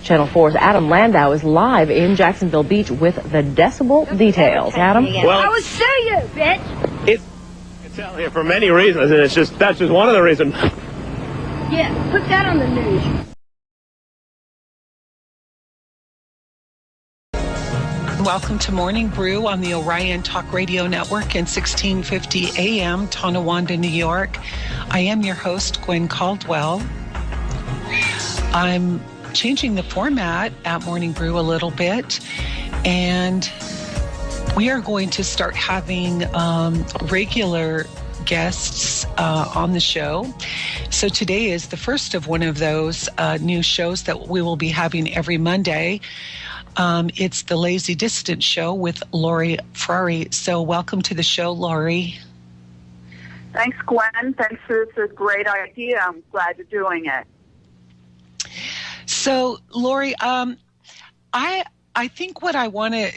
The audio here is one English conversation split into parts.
Channel 4's Adam Landau is live in Jacksonville Beach with the decibel details. Adam? Well, I will sue you, bitch! You can tell here for many reasons, and that's just one of the reasons. Yeah, put that on the news. Welcome to Morning Brew on the Orion Talk Radio Network in 1650 AM, Tonawanda, New York. I am your host, Gwen Caldwell. I'm changing the format at Morning Brew a little bit, and we are going to start having regular guests on the show. So today is the first of one of those new shows that we will be having every Monday. It's the Lazy Dissident Show with Lori Frary. So welcome to the show, Lori. Thanks, Gwen. Thanks for this great idea. I'm glad you're doing it. So, Lori, I think what I want to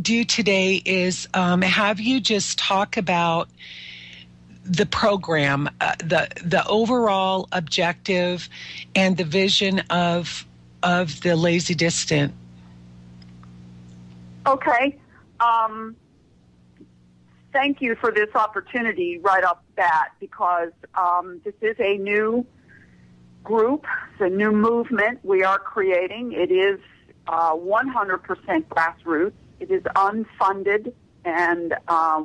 do today is have you just talk about the program, the overall objective and the vision of the Lazy Dissident. Okay. Thank you for this opportunity right off the bat, because this is a new group, it's a new movement we are creating. It is 100% grassroots. It is unfunded, and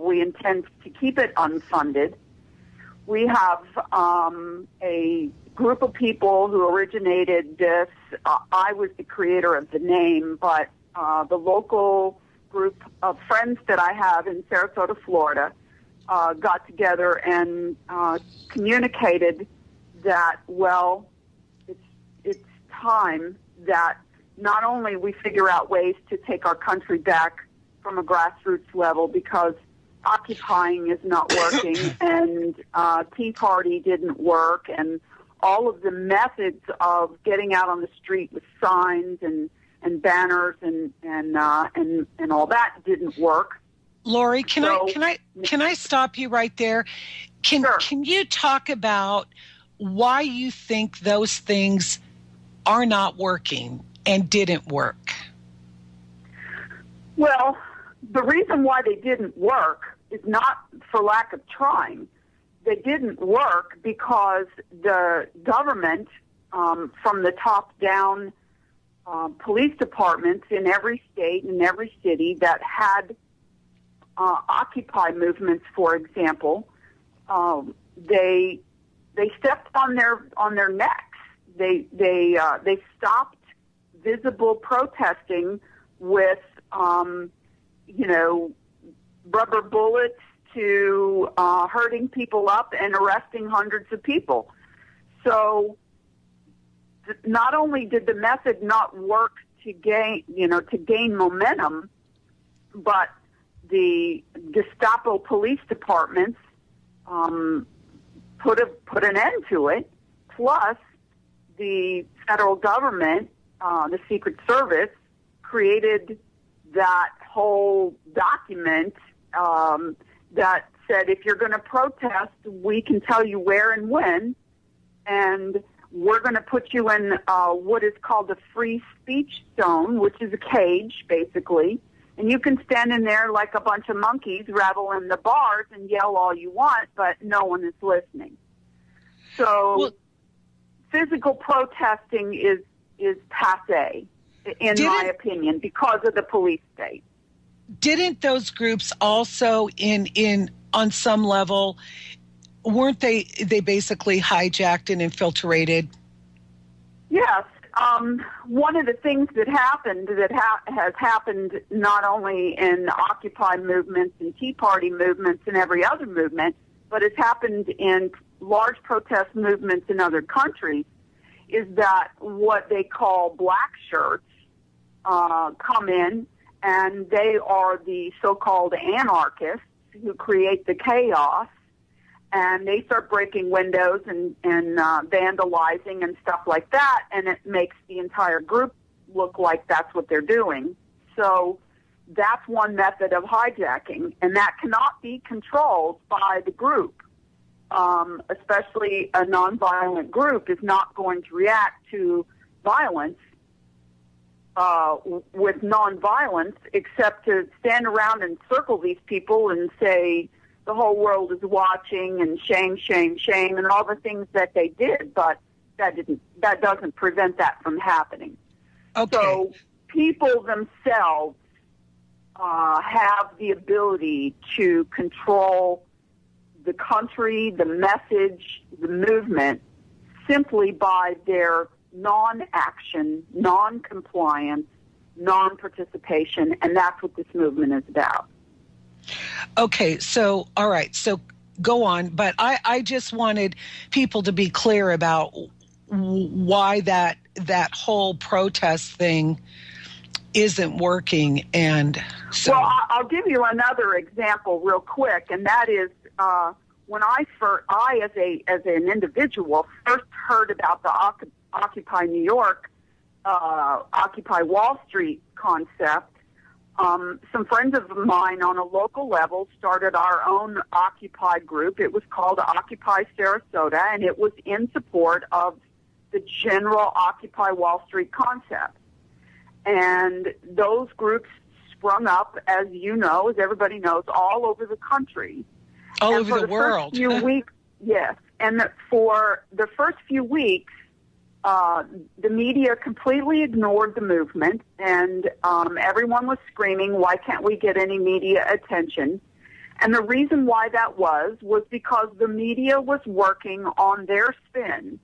we intend to keep it unfunded. We have a group of people who originated this. I was the creator of the name, but the local group of friends that I have in Sarasota, Florida, got together and communicated that, well, it's time that not only we figure out ways to take our country back from a grassroots level, because occupying is not working and Tea Party didn't work, and all of the methods of getting out on the street with signs and banners and all that didn't work. Lori, can I stop you right there? Sure. Can you talk about why you think those things are not working and didn't work? Well, the reason why they didn't work is not for lack of trying. They didn't work because the government, from the top down, police departments in every state and every city that had Occupy movements, for example, they stepped on their necks. They stopped visible protesting with rubber bullets to hurting people up and arresting hundreds of people. So not only did the method not work to gain momentum, but the Gestapo police departments put an end to it. Plus, the federal government, the Secret Service, created that whole document that said, if you're going to protest, we can tell you where and when, and we're going to put you in what is called a free speech zone, which is a cage, basically, and you can stand in there like a bunch of monkeys, rattle in the bars and yell all you want, but no one is listening. So physical protesting is passé, in my opinion, because of the police state. Didn't those groups also, on some level, weren't they basically hijacked and infiltrated? Yes. One of the things that happened has happened not only in Occupy movements and Tea Party movements and every other movement, but has happened in large protest movements in other countries, is that what they call black shirts come in, and they are the so-called anarchists who create the chaos, and they start breaking windows and vandalizing and stuff like that, and it makes the entire group look like that's what they're doing. So that's one method of hijacking, and that cannot be controlled by the group. Especially a nonviolent group is not going to react to violence with nonviolence, except to stand around and circle these people and say the whole world is watching and shame, shame, shame, and all the things that they did. But that doesn't prevent that from happening. Okay. So people themselves have the ability to control the country, the message, the movement, simply by their non-action, non-compliance, non-participation, and that's what this movement is about. Okay, so, all right, so go on. But I just wanted people to be clear about why that whole protest thing isn't working. And so, well, I'll give you another example real quick, and that is when I as an individual first heard about the Occupy New York, Occupy Wall Street concept. Some friends of mine on a local level started our own Occupy group. It was called Occupy Sarasota, and it was in support of the general Occupy Wall Street concept. And those groups sprung up, as you know, as everybody knows, all over the country. All and over the world. First few weeks, yes. And for the first few weeks, the media completely ignored the movement, and everyone was screaming, why can't we get any media attention? And the reason why that was because the media was working on their spin,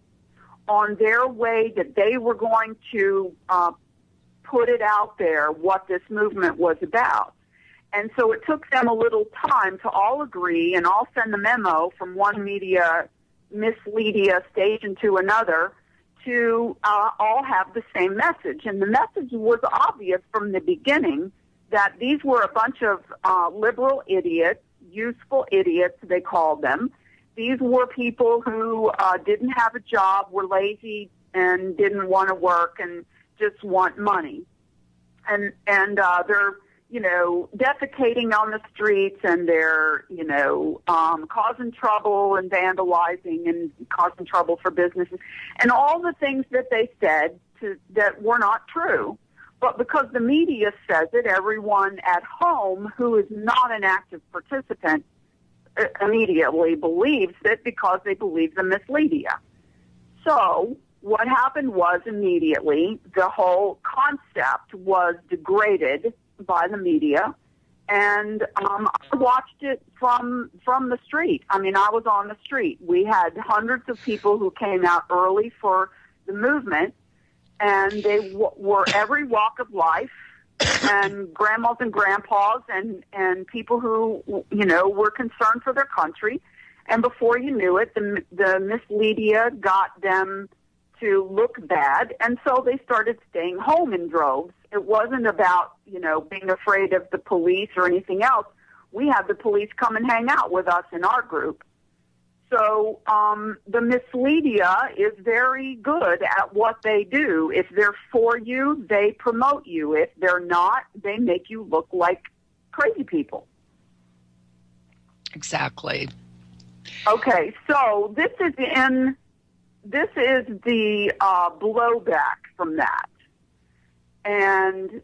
on their way that they were going to put it out there, what this movement was about. And so it took them a little time to all agree and all send the memo from one media misleadia station to another to all have the same message. And the message was obvious from the beginning that these were a bunch of liberal idiots, useful idiots, they called them. These were people who didn't have a job, were lazy, and didn't want to work and just want money. And they're, defecating on the streets, and they're, causing trouble and vandalizing and causing trouble for businesses, and all the things that they said that were not true. But because the media says it, everyone at home who is not an active participant immediately believes it because they believe the misleadia. So what happened was immediately the whole concept was degraded by the media, and I watched it from the street. I mean, I was on the street. We had hundreds of people who came out early for the movement, and they were every walk of life, and grandmas and grandpas, and people who were concerned for their country. And before you knew it, the misleadia got them to look bad, and so they started staying home in droves. It wasn't about, being afraid of the police or anything else. We had the police come and hang out with us in our group. So the misleadia is very good at what they do. If they're for you, they promote you. If they're not, they make you look like crazy people. Exactly. Okay, so this is the blowback from that. And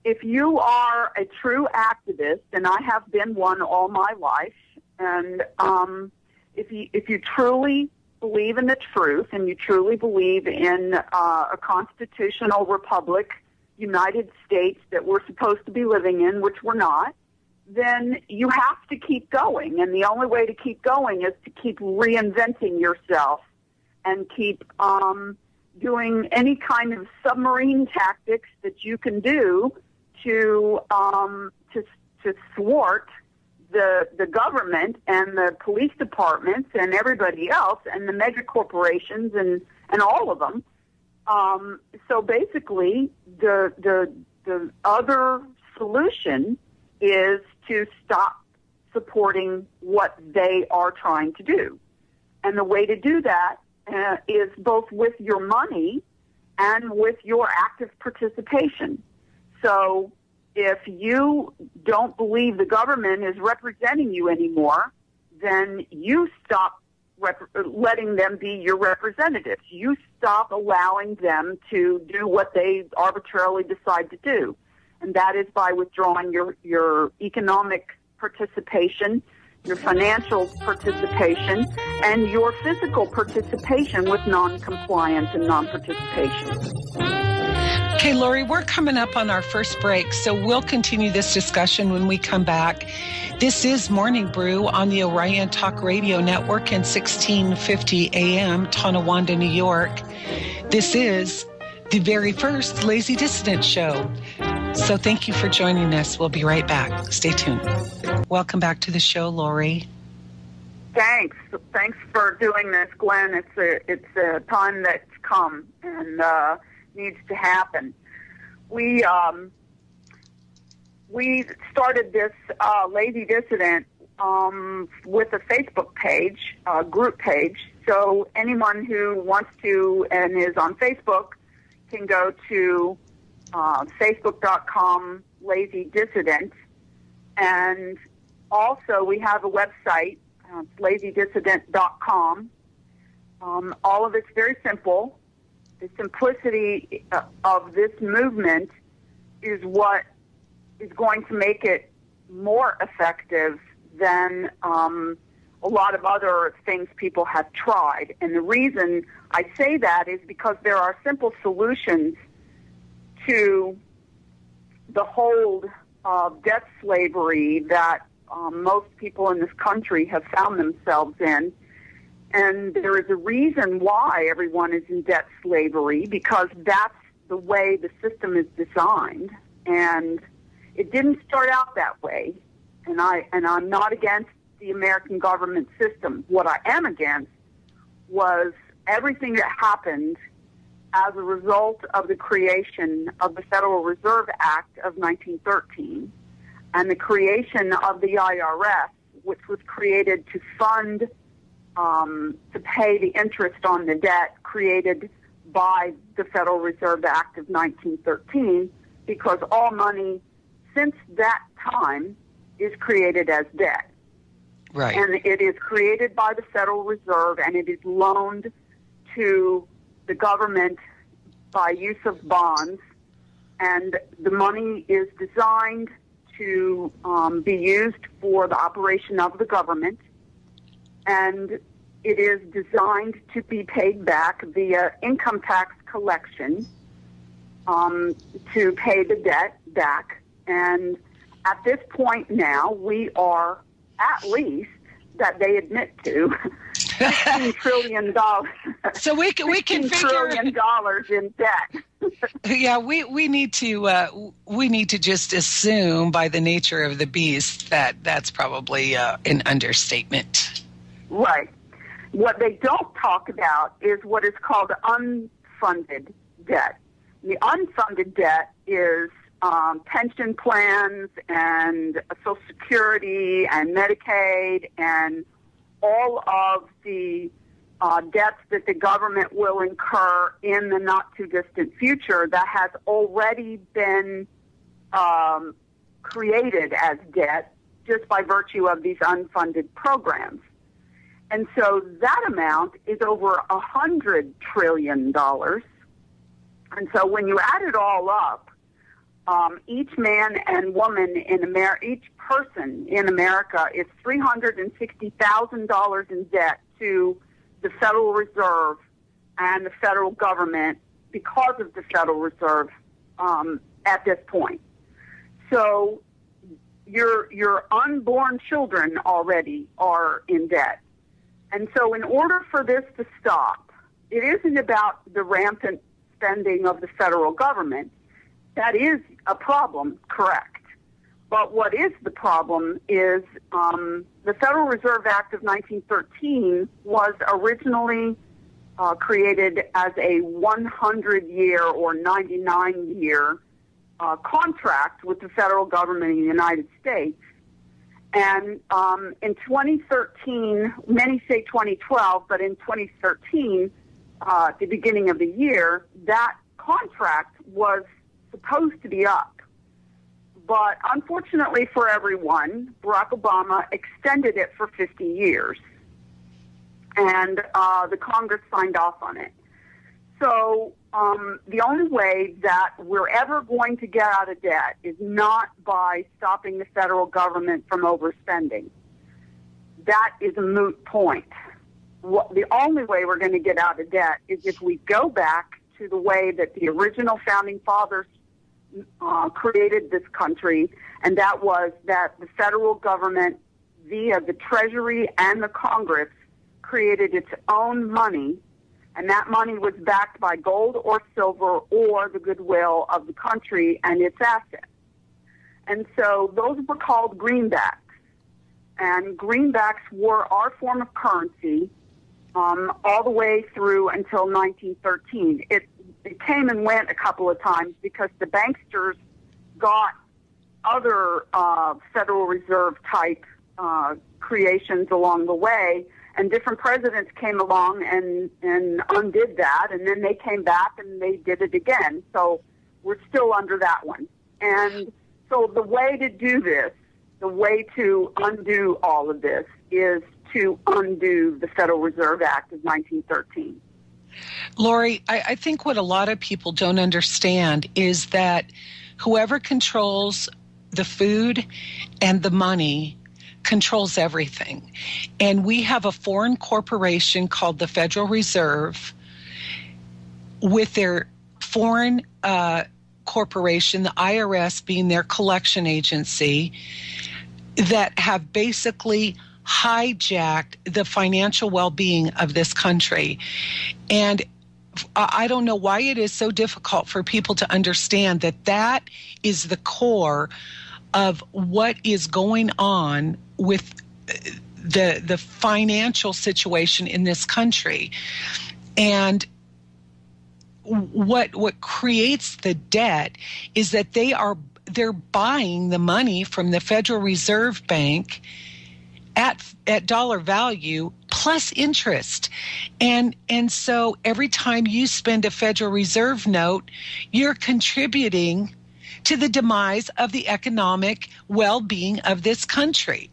if you are a true activist, and I have been one all my life, and if you truly believe in the truth, and you truly believe in a constitutional republic, United States that we're supposed to be living in, which we're not, then you have to keep going. And the only way to keep going is to keep reinventing yourself and keep doing any kind of submarine tactics that you can do to thwart the government and the police departments and everybody else and the mega corporations and all of them. So basically, the other solution is to stop supporting what they are trying to do. And the way to do that is both with your money and with your active participation. So if you don't believe the government is representing you anymore, then you stop letting them be your representatives. You stop allowing them to do what they arbitrarily decide to do. And that is by withdrawing your economic participation, your financial participation, and your physical participation with non-compliance and non-participation. Okay, Lori, we're coming up on our first break, so we'll continue this discussion when we come back. This is Morning Brew on the Orion Talk Radio Network and 1650 AM, Tonawanda, New York. This is the very first Lazy Dissident show. So thank you for joining us. We'll be right back. Stay tuned. Welcome back to the show, Lori. Thanks for doing this, Glenn. It's a time that's come and needs to happen. We started this Lazy Dissident with a Facebook page, group page. So anyone who wants to and is on Facebook can go to facebook.com Lazy Dissident, and also we have a website, lazydissident.com. All of it's very simple. The simplicity of this movement is what is going to make it more effective than a lot of other things people have tried. And the reason I say that is because there are simple solutions to the hold of debt slavery that most people in this country have found themselves in. And there is a reason why everyone is in debt slavery, because that's the way the system is designed. And it didn't start out that way. And I'm not against the American government system. What I am against was everything that happened as a result of the creation of the Federal Reserve Act of 1913 and the creation of the IRS, which was created to fund, to pay the interest on the debt created by the Federal Reserve Act of 1913, because all money since that time is created as debt. Right. And it is created by the Federal Reserve, and it is loaned to the government by use of bonds. And the money is designed to be used for the operation of the government. And it is designed to be paid back via income tax collection to pay the debt back. And at this point now, we are at least, that they admit to, $16 trillion. So we can $16 trillion in debt. Yeah, we need to just assume by the nature of the beast that that's probably an understatement. Right. What they don't talk about is what is called unfunded debt. The unfunded debt is pension plans and Social Security and Medicaid and all of the debts that the government will incur in the not-too-distant future that has already been created as debt just by virtue of these unfunded programs. And so that amount is over $100 trillion. And so when you add it all up, each man and woman in America, each person in America is $360,000 in debt to the Federal Reserve and the federal government because of the Federal Reserve at this point. So your unborn children already are in debt. And so in order for this to stop, it isn't about the rampant spending of the federal government. That is a problem, correct. But what is the problem is the Federal Reserve Act of 1913 was originally created as a 100-year or 99-year contract with the federal government in the United States. And in 2013, many say 2012, but in 2013, at the beginning of the year, that contract was supposed to be up. But unfortunately for everyone, Barack Obama extended it for 50 years. And the Congress signed off on it. So the only way that we're ever going to get out of debt is not by stopping the federal government from overspending. That is a moot point. The only way we're going to get out of debt is if we go back to the way that the original founding fathers created this country, and that was that the federal government, via the Treasury and the Congress, created its own money, and that money was backed by gold or silver or the goodwill of the country and its assets. And so those were called greenbacks. And greenbacks were our form of currency all the way through until 1913. It came and went a couple of times because the banksters got other Federal Reserve type creations along the way, and different presidents came along and undid that, and then they came back and they did it again. So we're still under that one. And so the way to do this, the way to undo all of this, is to undo the Federal Reserve Act of 1913. Lori, I think what a lot of people don't understand is that whoever controls the food and the money controls everything. And we have a foreign corporation called the Federal Reserve with their foreign corporation, the IRS being their collection agency, that have basically hijacked the financial well-being of this country. And I don't know why it is so difficult for people to understand that that is the core of what is going on with the financial situation in this country. And what creates the debt is that they're buying the money from the Federal Reserve Bank at dollar value plus interest. And so every time you spend a Federal Reserve note, you're contributing to the demise of the economic well-being of this country.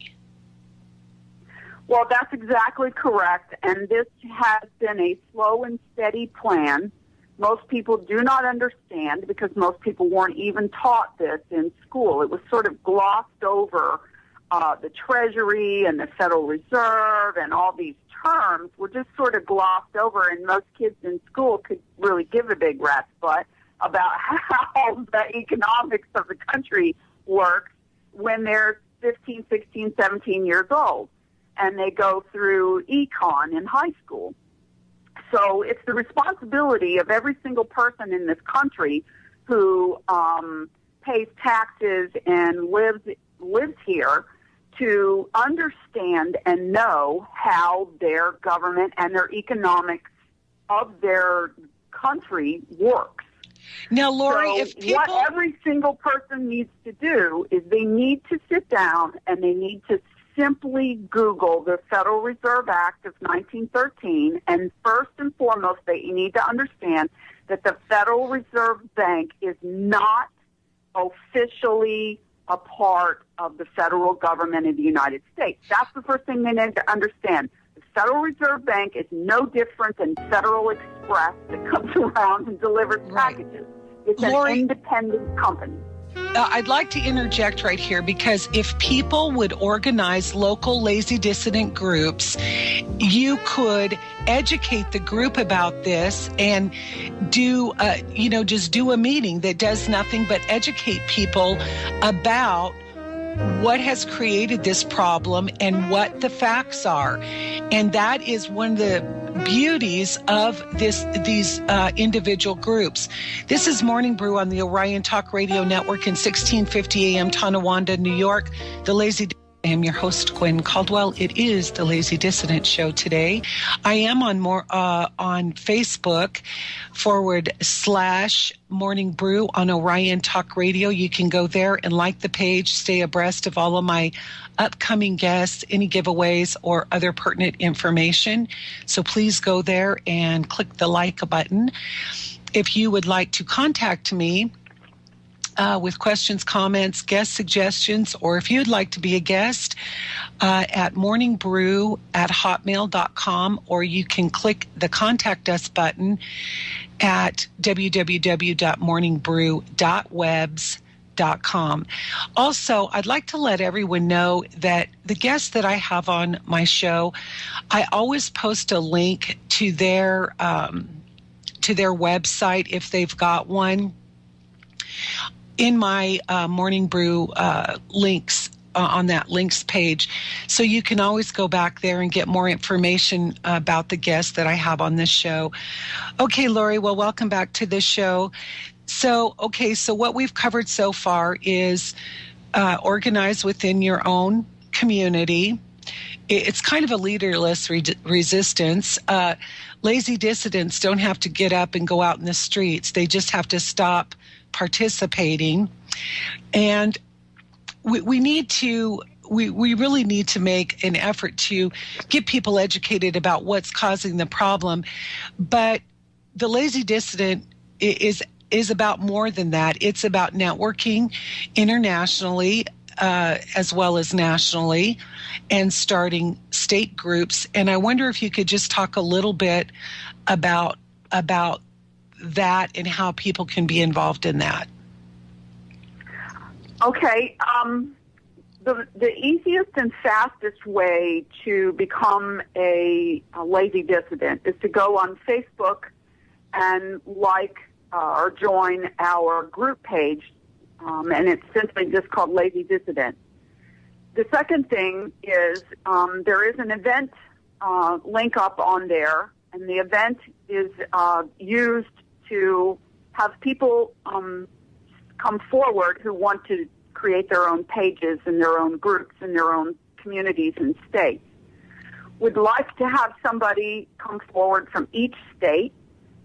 Well, that's exactly correct. And this has been a slow and steady plan. Most people do not understand because most people weren't even taught this in school. It was sort of glossed over. The Treasury and the Federal Reserve and all these terms were just sort of glossed over, and most kids in school could really give a big rat's butt about how the economics of the country works when they're 15, 16, 17 years old, and they go through econ in high school. So it's the responsibility of every single person in this country who pays taxes and lives here to understand and know how their government and their economics of their country works. Now, Lori, so if people... what every single person needs to do is they need to sit down and they need to simply Google the Federal Reserve Act of 1913, and first and foremost, they need to understand that the Federal Reserve Bank is not officially a part of the federal government of the United States. That's the first thing they need to understand. The Federal Reserve Bank is no different than Federal Express that comes around and delivers packages. It's Lori, an independent company. I'd like to interject right here, because if people would organize local lazy dissident groups, you could educate the group about this and do, just do a meeting that does nothing but educate people about what has created this problem and what the facts are. And that is one of the beauties of these individual groups. This is Morning Brew on the Orion Talk Radio Network in 1650 AM Tonawanda, New York. The Lazy I am your host, Gwen Caldwell. It is the Lazy Dissident Show today. I am on Facebook /Morning Brew on Orion Talk Radio. You can go there and like the page, stay abreast of all of my upcoming guests, any giveaways, or other pertinent information. So please go there and click the like button. If you would like to contact me, with questions, comments, guest suggestions, or if you'd like to be a guest, at morningbrew@hotmail.com, or you can click the Contact Us button at www.morningbrew.webs.com. Also, I'd like to let everyone know that the guests that I have on my show, I always post a link to their website if they've got one in my Morning Brew links on that links page. So you can always go back there and get more information about the guests that I have on this show. Okay, Lori, well, welcome back to the show. So what we've covered so far is organize within your own community. It's kind of a leaderless resistance. Lazy dissidents don't have to get up and go out in the streets. They just have to stop participating. And we really need to make an effort to get people educated about what's causing the problem. But the lazy dissident is about more than that. It's about networking internationally as well as nationally, and starting state groups. And I wonder if you could just talk a little bit about that and how people can be involved in that. Okay. The easiest and fastest way to become a lazy dissident is to go on Facebook and or join our group page, and it's simply just called Lazy Dissident. The second thing is there is an event link up on there, and the event is used to have people come forward who want to create their own pages and their own groups in their own communities and states. Would like to have somebody come forward from each state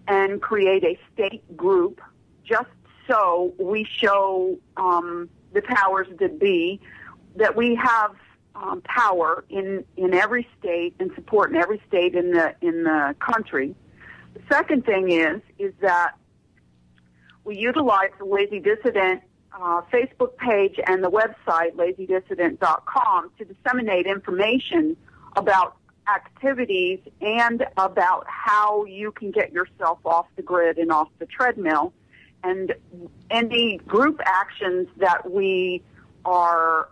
and create a state group, just so we show the powers that be that we have power in every state and support in every state in the country. The second thing is that we utilize the Lazy Dissident Facebook page and the website, lazydissident.com, to disseminate information about activities and about how you can get yourself off the grid and off the treadmill. And any group actions that we are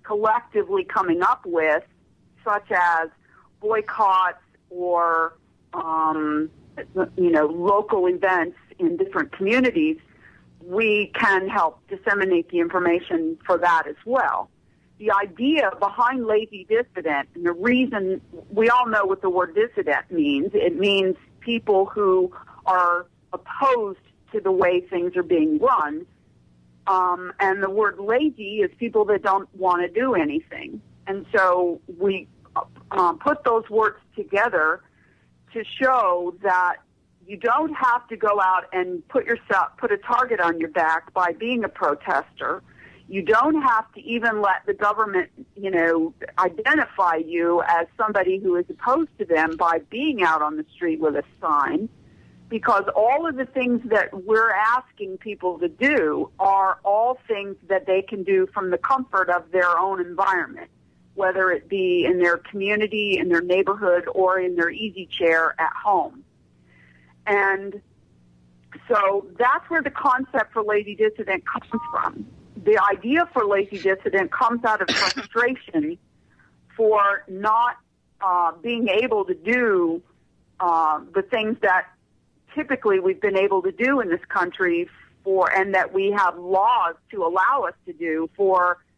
collectively coming up with, such as boycotts or local events in different communities, we can help disseminate the information for that as well. The idea behind Lazy Dissident, and the reason we all know what the word dissident means, it means people who are opposed to the way things are being run. And the word lazy is people that don't want to do anything. And so we put those words together to show that you don't have to go out and put a target on your back by being a protester. You don't have to even let the government, identify you as somebody who is opposed to them by being out on the street with a sign, because all of the things that we're asking people to do are all things that they can do from the comfort of their own environment, whether it be in their community, in their neighborhood, or in their easy chair at home. And so that's where the concept for Lazy Dissident comes from. The idea for Lazy Dissident comes out of frustration for not being able to do the things that typically we've been able to do in this country and that we have laws to allow us to do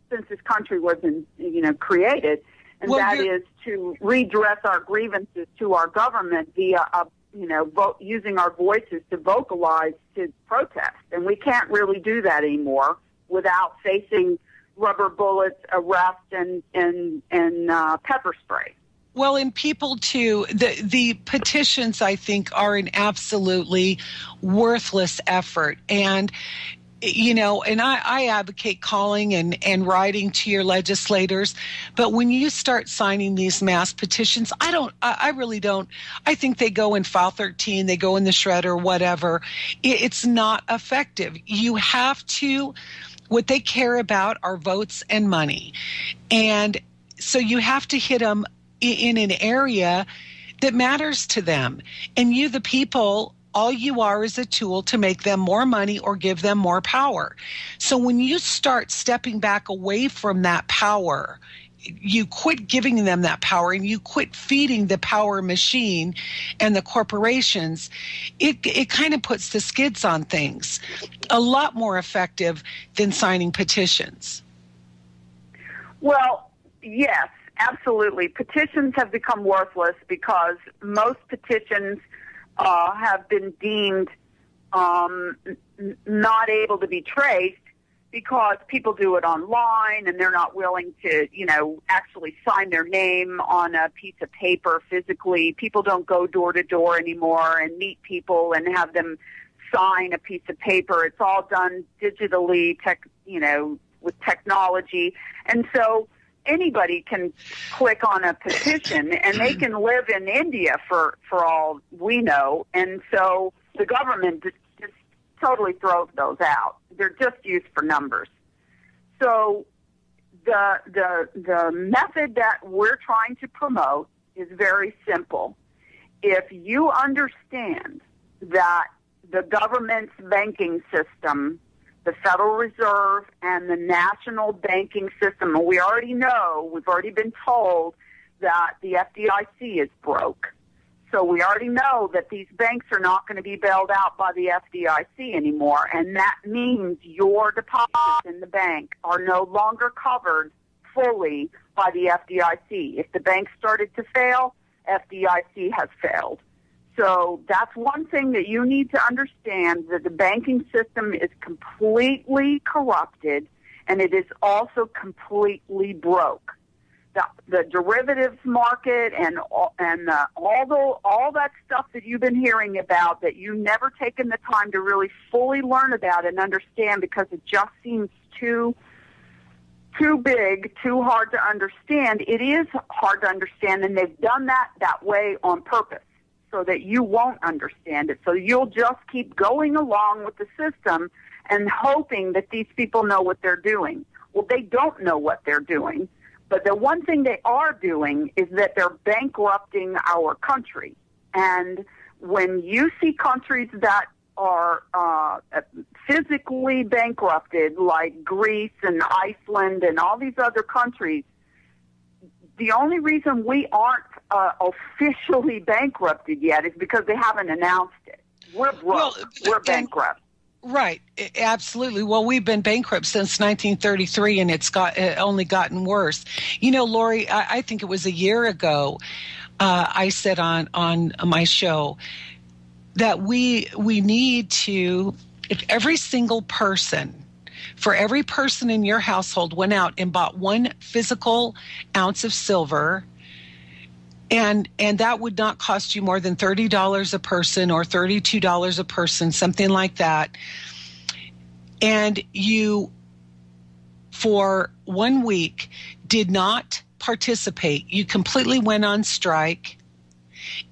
since this country was created, and that is to redress our grievances to our government via using our voices to vocalize, to protest. And we can't really do that anymore without facing rubber bullets, arrest, and pepper spray. Well, and people too, the petitions, I think, are an absolutely worthless effort. And and I advocate calling and writing to your legislators. But when you start signing these mass petitions, I really don't. I think they go in file 13, they go in the shredder, whatever. It's not effective. You have to, what they care about are votes and money. And so you have to hit them in an area that matters to them. And you, the people, all you are is a tool to make them more money or give them more power. So when you start stepping back away from that power, you quit giving them that power and you quit feeding the power machine and the corporations, it kind of puts the skids on things. A lot more effective than signing petitions. Well, yes, absolutely. Petitions have become worthless because most petitions have been deemed not able to be traced because people do it online and they're not willing to, actually sign their name on a piece of paper physically. People don't go door to door anymore and meet people and have them sign a piece of paper. It's all done digitally, with technology. And so anybody can click on a petition and they can live in India for all we know. And so the government just totally throws those out. They're just used for numbers. So the method that we're trying to promote is very simple. If you understand that the government's banking system, the Federal Reserve and the national banking system, and we already know, we've already been told that the FDIC is broke. So we already know that these banks are not going to be bailed out by the FDIC anymore, and that means your deposits in the bank are no longer covered fully by the FDIC. If the bank started to fail, FDIC has failed. So that's one thing that you need to understand, that the banking system is completely corrupted and it is also completely broke. The derivatives market and all that stuff that you've been hearing about that you've never taken the time to really fully learn about and understand because it just seems too big, too hard to understand. It is hard to understand, and they've done that way on purpose, so that you won't understand it. So you'll just keep going along with the system and hoping that these people know what they're doing. Well, they don't know what they're doing, but the one thing they are doing is that they're bankrupting our country. And when you see countries that are physically bankrupted, like Greece and Iceland and all these other countries, the only reason we aren't officially bankrupted yet is because they haven't announced it. We're broke. Well, we're bankrupt. Right. Absolutely. Well, we've been bankrupt since 1933, and it's only gotten worse. Lori, I think it was a year ago, I said on my show that we need to, if every single person, for every person in your household went out and bought 1 physical ounce of silver, and that would not cost you more than $30 a person or $32 a person, something like that. And you, for 1 week, did not participate. You completely went on strike,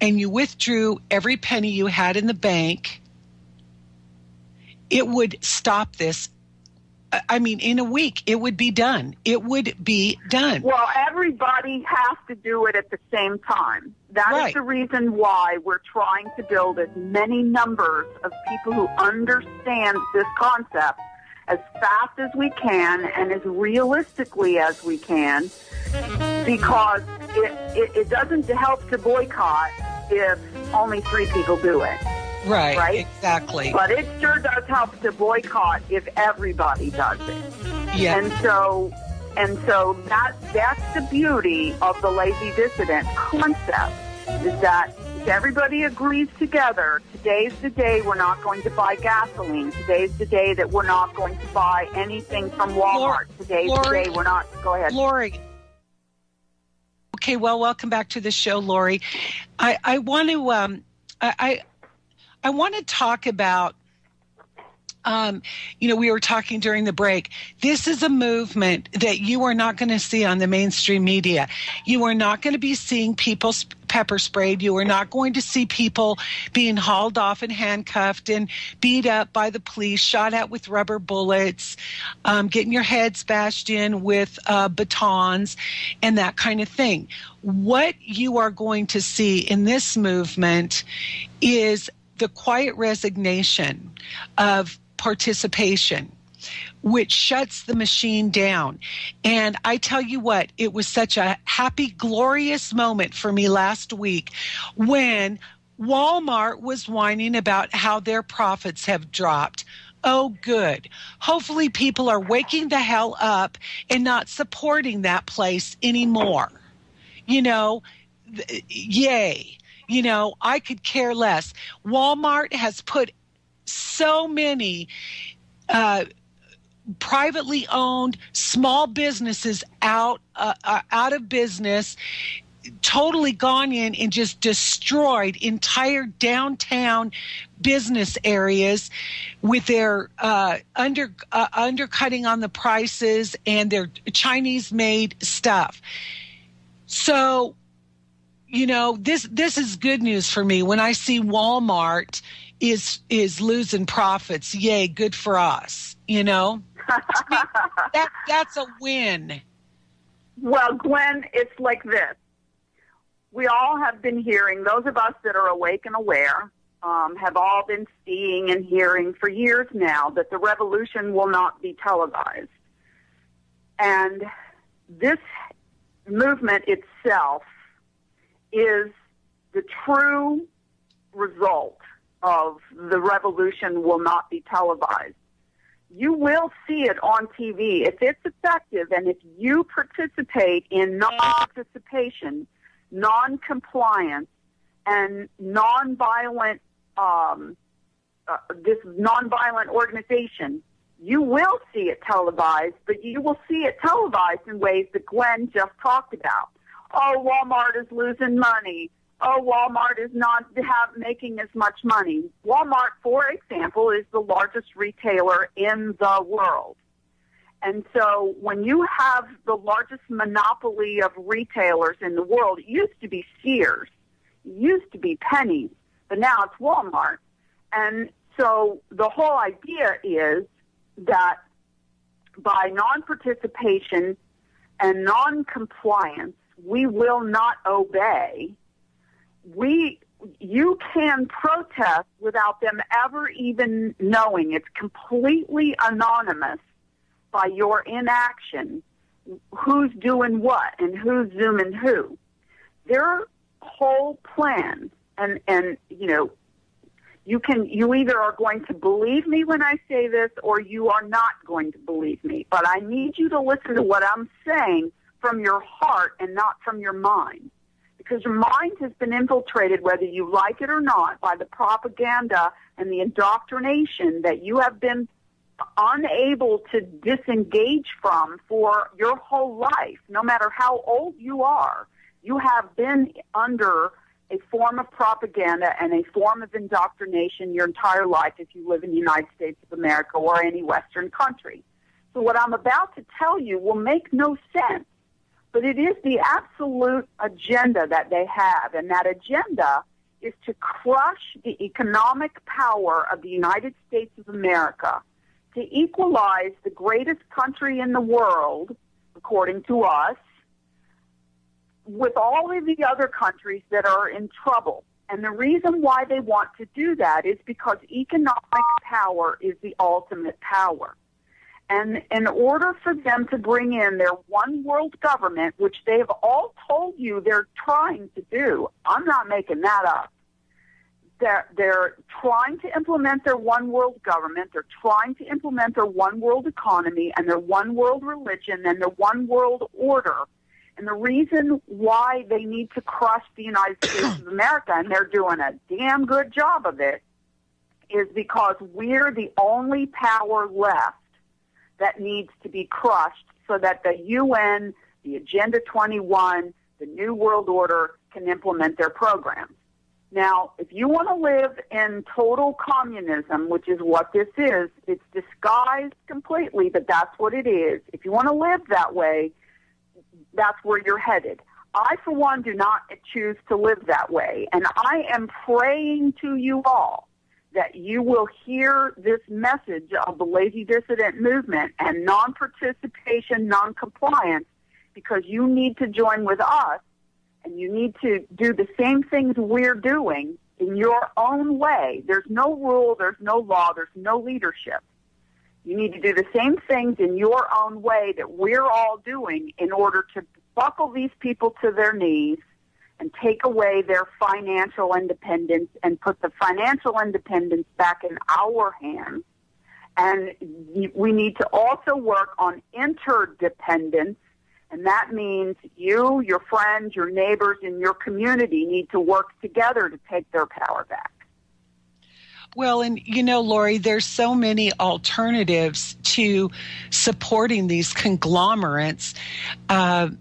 and you withdrew every penny you had in the bank. It would stop this. I mean, in a week, it would be done. It would be done. Well, everybody has to do it at the same time. That is the reason why we're trying to build as many numbers of people who understand this concept as fast as we can and as realistically as we can, because it doesn't help to boycott if only 3 people do it. Right, exactly. But it sure does help to boycott if everybody does it. Yeah. And so that's the beauty of the lazy dissident concept, is that if everybody agrees together, today's the day we're not going to buy gasoline. Today's the day that we're not going to buy anything from Walmart. Today's the day we're not. Go ahead. Lori. Okay, well, welcome back to the show, Lori. I want to talk about we were talking during the break. This is a movement that you are not going to see on the mainstream media. You are not going to be seeing people pepper sprayed. You are not going to see people being hauled off and handcuffed and beat up by the police, shot at with rubber bullets, getting your heads bashed in with batons and that kind of thing. What you are going to see in this movement is the quiet resignation of participation, which shuts the machine down. And I tell you what, it was such a happy, glorious moment for me last week when Walmart was whining about how their profits have dropped. Oh, good. Hopefully people are waking the hell up and not supporting that place anymore. Yay. I could care less. Walmart has put so many privately owned small businesses out of business, totally gone in and just destroyed entire downtown business areas with their undercutting on the prices and their Chinese-made stuff. So, this is good news for me when I see Walmart is losing profits. Yay, good for us, That's a win. Well, Gwen, it's like this. We all have been hearing, those of us that are awake and aware, have all been seeing and hearing for years now that the revolution will not be televised. And this movement itself is the true result of the revolution will not be televised. You will see it on TV if it's effective, and if you participate in non-participation, non-compliance, and non-violent, this non-violent organization, you will see it televised, but you will see it televised in ways that Gwen just talked about. Oh, Walmart is losing money. Oh, Walmart is not making as much money. Walmart, for example, is the largest retailer in the world. And so when you have the largest monopoly of retailers in the world, it used to be Sears, it used to be Penny's, but now it's Walmart. And so the whole idea is that by non-participation and non-compliance, we will not obey. You can protest without them ever even knowing. It's completely anonymous by your inaction, who's doing what and who's zooming who. Their whole plan, and you either are going to believe me when I say this or you are not going to believe me. But I need you to listen to what I'm saying from your heart and not from your mind. Because your mind has been infiltrated, whether you like it or not, by the propaganda and the indoctrination that you have been unable to disengage from for your whole life. No matter how old you are, you have been under a form of propaganda and a form of indoctrination your entire life if you live in the United States of America or any Western country. So what I'm about to tell you will make no sense. But it is the absolute agenda that they have, and that agenda is to crush the economic power of the United States of America, to equalize the greatest country in the world, according to us, with all of the other countries that are in trouble. And the reason why they want to do that is because economic power is the ultimate power. And in order for them to bring in their one world government, which they have all told you they're trying to do, I'm not making that up. They're trying to implement their one world government. They're trying to implement their one world economy and their one world religion and their one world order. And the reason why they need to crush the United States of America, and they're doing a damn good job of it, is because we're the only power left that needs to be crushed so that the UN, the Agenda 21, the New World Order can implement their programs. Now, if you want to live in total communism, which is what this is, it's disguised completely, but that's what it is. If you want to live that way, that's where you're headed. I, for one, do not choose to live that way. And I am praying to you all that you will hear this message of the Lazy Dissident Movement and non-participation, non-compliance, because you need to join with us. And you need to do the same things we're doing in your own way. There's no rule, there's no law, there's no leadership. You need to do the same things in your own way that we're all doing in order to buckle these people to their knees and take away their financial independence and put the financial independence back in our hands. And we need to also work on interdependence. And that means you, your friends, your neighbors, and your community need to work together to take their power back. Well, and Lori, there's so many alternatives to supporting these conglomerates. You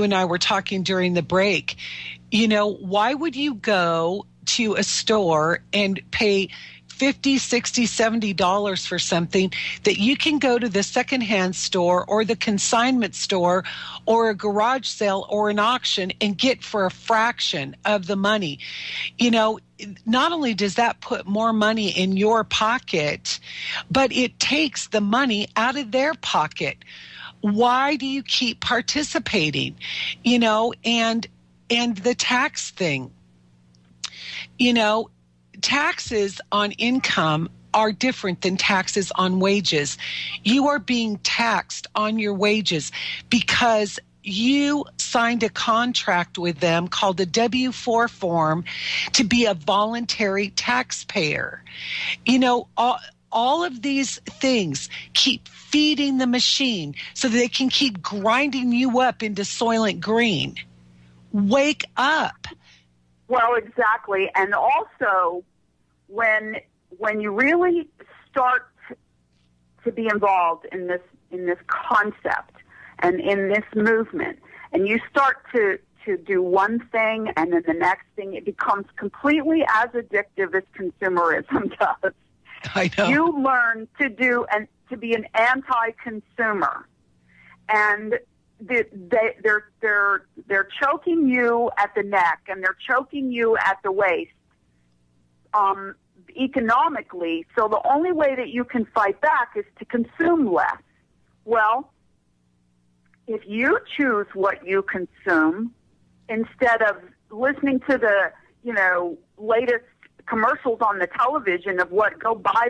and I were talking during the break. Why would you go to a store and pay $50, $60, $70 for something that you can go to the secondhand store or the consignment store or a garage sale or an auction and get for a fraction of the money? Not only does that put more money in your pocket, but it takes the money out of their pocket. Why do you keep participating? And the tax thing, taxes on income are different than taxes on wages. You are being taxed on your wages because you signed a contract with them called a W-4 form to be a voluntary taxpayer. All of these things keep feeding the machine so that they can keep grinding you up into Soylent Green. Wake up. Well, exactly. And also, when you really start to be involved in this concept and in this movement, and you start to do one thing and then the next thing, it becomes completely as addictive as consumerism does. I know. You learn to be an anti-consumer, and they're choking you at the neck and they're choking you at the waist, economically. So the only way that you can fight back is to consume less. Well, if you choose what you consume instead of listening to the latest commercials on the television of what, go buy,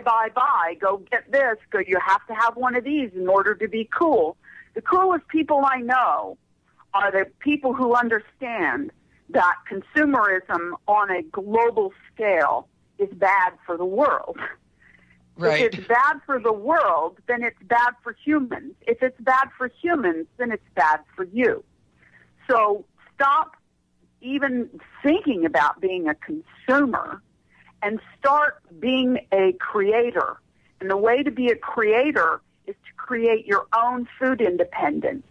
go get this, go, you have to have one of these in order to be cool. The coolest people I know are the people who understand that consumerism on a global scale is bad for the world. Right. If it's bad for the world, then it's bad for humans. If it's bad for humans, then it's bad for you. So stop even thinking about being a consumer and start being a creator. And the way to be a creator is to create your own food independence,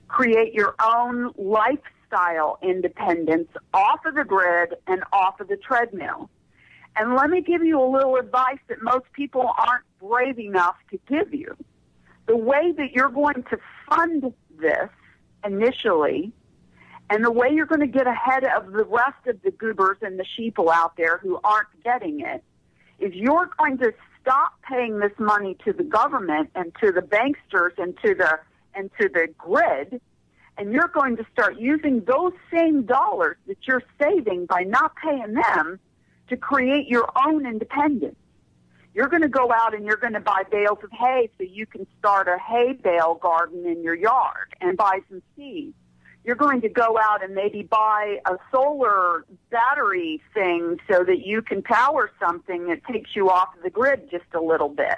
create your own lifestyle independence off of the grid and off of the treadmill. And let me give you a little advice that most people aren't brave enough to give you. The way that you're going to fund this initially, and the way you're going to get ahead of the rest of the goobers and the sheeple out there who aren't getting it, is you're going to stop paying this money to the government and to the banksters and to the grid, and you're going to start using those same dollars that you're saving by not paying them to create your own independence. You're going to go out and you're going to buy bales of hay so you can start a hay bale garden in your yard and buy some seeds. You're going to go out and maybe buy a solar battery thing so that you can power something that takes you off the grid just a little bit.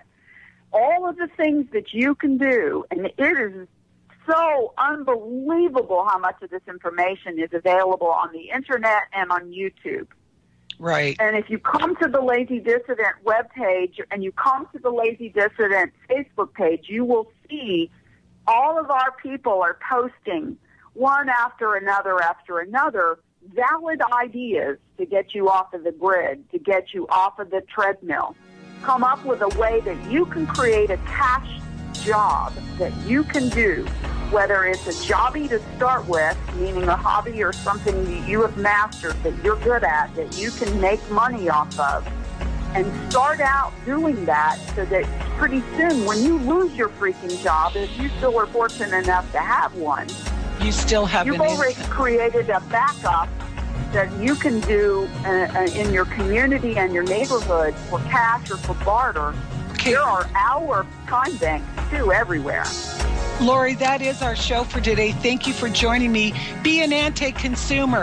All of the things that you can do, and it is so unbelievable how much of this information is available on the internet and on YouTube. Right. And if you come to the Lazy Dissident webpage and you come to the Lazy Dissident Facebook page, you will see all of our people are posting one after another valid ideas to get you off of the grid, to get you off of the treadmill. Come up with a way that you can create a cash job that you can do, whether it's a jobby to start with, meaning a hobby or something that you have mastered that you're good at, that you can make money off of, and start out doing that so that pretty soon when you lose your freaking job, if you still are fortunate enough to have one, you still have you've already created a backup that you can do in your community and your neighborhood for cash or for barter. Okay. There are our time banks, too, everywhere. Lori, that is our show for today. Thank you for joining me. Be an anti-consumer.